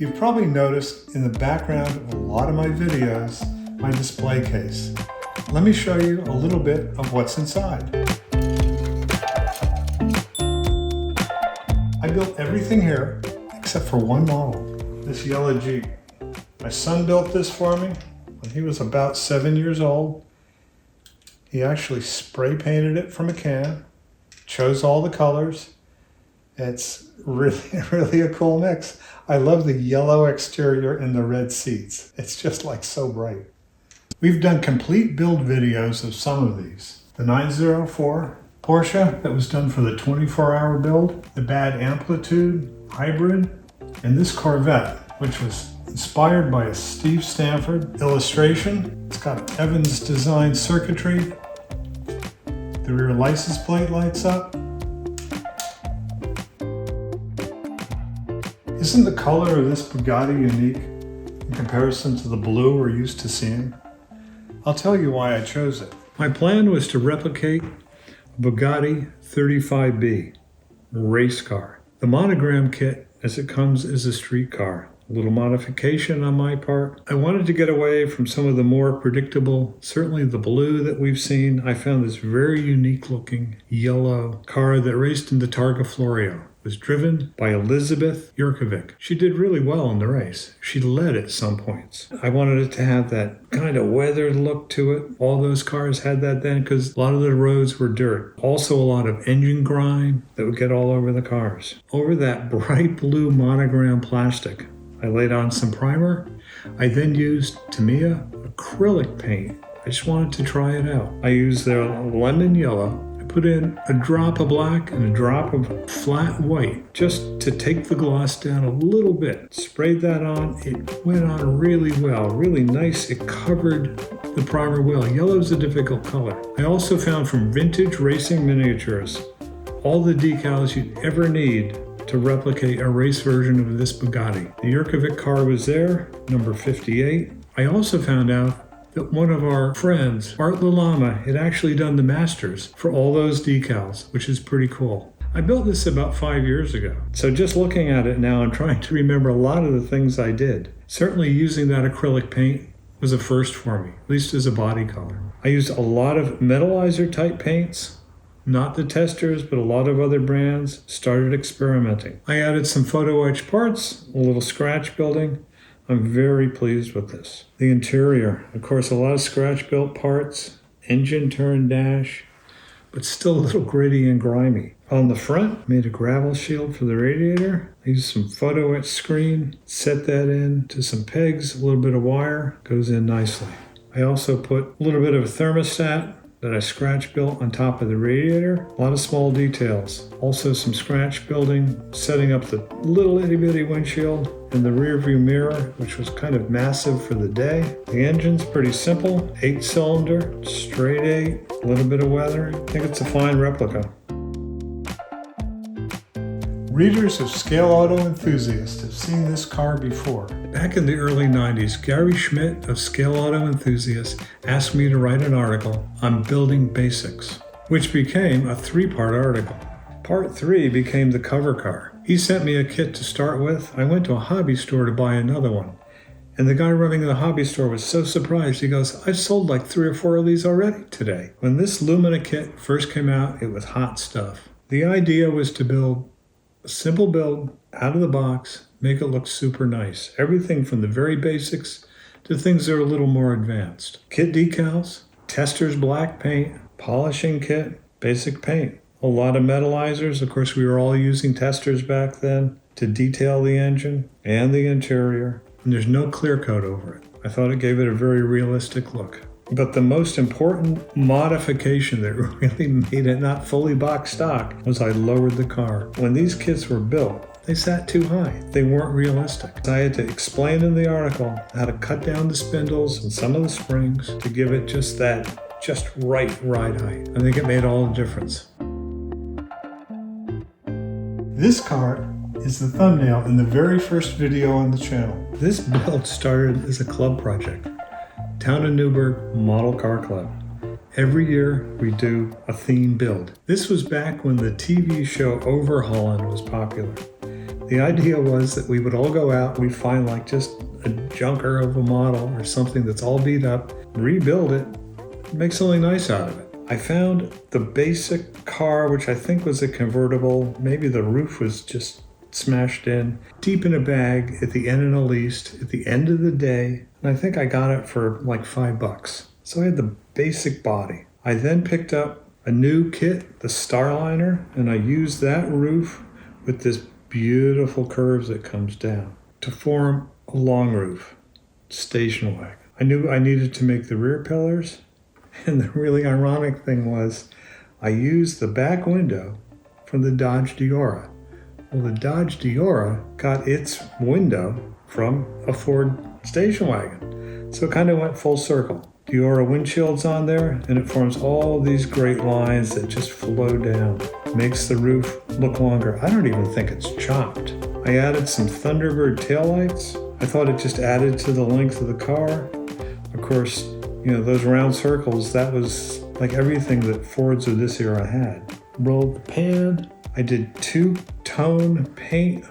You've probably noticed in the background of a lot of my videos, my display case. Let me show you a little bit of what's inside. I built everything here except for one model, this yellow Jeep. My son built this for me when he was about 7 years old. He actually spray painted it from a can, chose all the colors. It's really a cool mix. I love the yellow exterior and the red seats. It's just like so bright. We've done complete build videos of some of these. The 904 Porsche that was done for the 24-hour build, the Bad Amplitude Hybrid, and this Corvette, which was inspired by a Steve Stanford illustration. It's got Evans design circuitry. The rear license plate lights up. Isn't the color of this Bugatti unique in comparison to the blue we're used to seeing? I'll tell you why I chose it. My plan was to replicate a Bugatti 35B race car. The monogram kit as it comes is a street car. A little modification on my part. I wanted to get away from some of the more predictable, certainly the blue that we've seen. I found this very unique looking yellow car that raced in the Targa Florio. It was driven by Elizabeth Yurkovic. She did really well in the race. She led at some points. I wanted it to have that kind of weathered look to it. All those cars had that then because a lot of the roads were dirt. Also a lot of engine grime that would get all over the cars. Over that bright blue monogram plastic, I laid on some primer. I then used Tamiya acrylic paint. I just wanted to try it out. I used their lemon yellow. I put in a drop of black and a drop of flat white just to take the gloss down a little bit. Sprayed that on. It went on really well, really nice. It covered the primer well. Yellow is a difficult color. I also found from Vintage Racing Miniatures all the decals you'd ever need to replicate a race version of this Bugatti. The Yurkovic car was there, number 58. I also found out that one of our friends, Art Lalama, had actually done the masters for all those decals, which is pretty cool. I built this about 5 years ago. So just looking at it now and trying to remember a lot of the things I did. Certainly using that acrylic paint was a first for me, at least as a body color. I used a lot of metallizer type paints. Not the testers, but a lot of other brands. Started experimenting. I added some photo etch parts, a little scratch building. I'm very pleased with this. The interior, of course, a lot of scratch built parts, engine turn dash, but still a little gritty and grimy. On the front, made a gravel shield for the radiator. I used some photo etch screen, set that in to some pegs, a little bit of wire, goes in nicely. I also put a little bit of a thermostat that I scratch built on top of the radiator. A lot of small details. Also some scratch building, setting up the little itty bitty windshield and the rear view mirror, which was kind of massive for the day. The engine's pretty simple, 8-cylinder, straight 8, a little bit of weathering. I think it's a fine replica. Readers of Scale Auto Enthusiast have seen this car before. Back in the early 90s, Gary Schmidt of Scale Auto Enthusiast asked me to write an article on building basics, which became a 3-part article. Part 3 became the cover car. He sent me a kit to start with. I went to a hobby store to buy another one. And the guy running the hobby store was so surprised. He goes, I've sold like 3 or 4 of these already today. When this Lumina kit first came out, it was hot stuff. The idea was to build a simple build, out of the box, make it look super nice. Everything from the very basics to things that are a little more advanced. Kit decals, testers black paint, polishing kit, basic paint. A lot of metallizers. Of course, we were all using testers back then to detail the engine and the interior. And there's no clear coat over it. I thought it gave it a very realistic look. But the most important modification that really made it not fully box stock was I lowered the car. When these kits were built, they sat too high. They weren't realistic. I had to explain in the article how to cut down the spindles and some of the springs to give it just right ride height. I think it made all the difference. This car is the thumbnail in the very first video on the channel. This build started as a club project. Town of Newburgh Model Car Club. Every year we do a theme build. This was back when the TV show Overhauling was popular. The idea was that we would all go out, we'd find like just a junker of a model or something that's all beat up, rebuild it, make something nice out of it. I found the basic car, which I think was a convertible. Maybe the roof was just smashed in, deep in a bag at the end of the least, at the end of the day. And I think I got it for like $5. So I had the basic body. I then picked up a new kit, the Starliner, and I used that roof with this beautiful curves that comes down to form a long roof station wagon. I knew I needed to make the rear pillars, and the really ironic thing was I used the back window from the Dodge Diora. Well, the Dodge Diora got its window from a Ford station wagon, so it kind of went full circle. Diora windshields on there, and it forms all these great lines that just flow down. Makes the roof look longer. I don't even think it's chopped. I added some Thunderbird taillights. I thought it just added to the length of the car. Of course, those round circles, that was like everything that Fords of this era had. Rolled the pan. I did two-tone paint,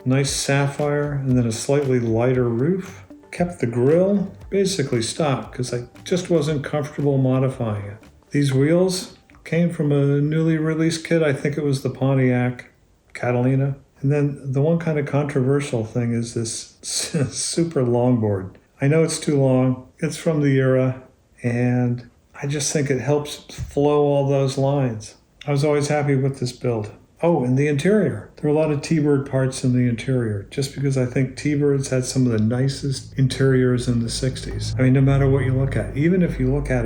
nice sapphire, and then a slightly lighter roof. Kept the grille basically stopped because I just wasn't comfortable modifying it. These wheels came from a newly released kit. I think it was the Pontiac Catalina. And then the one kind of controversial thing is this super longboard. I know it's too long. It's from the era, and I just think it helps flow all those lines. I was always happy with this build. Oh, and the interior. There are a lot of T-Bird parts in the interior, just because I think T-Birds had some of the nicest interiors in the 60s. I mean, no matter what you look at, even if you look at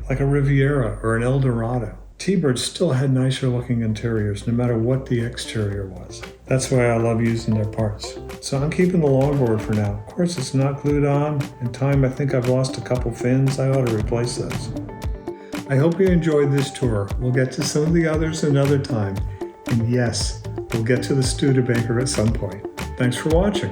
like a Riviera or an Eldorado, T-Birds still had nicer looking interiors, no matter what the exterior was. That's why I love using their parts. So I'm keeping the longboard for now. Of course, it's not glued on. In time, I think I've lost a couple fins. I ought to replace those. I hope you enjoyed this tour. We'll get to some of the others another time. And yes, we'll get to the Studebaker at some point. Thanks for watching.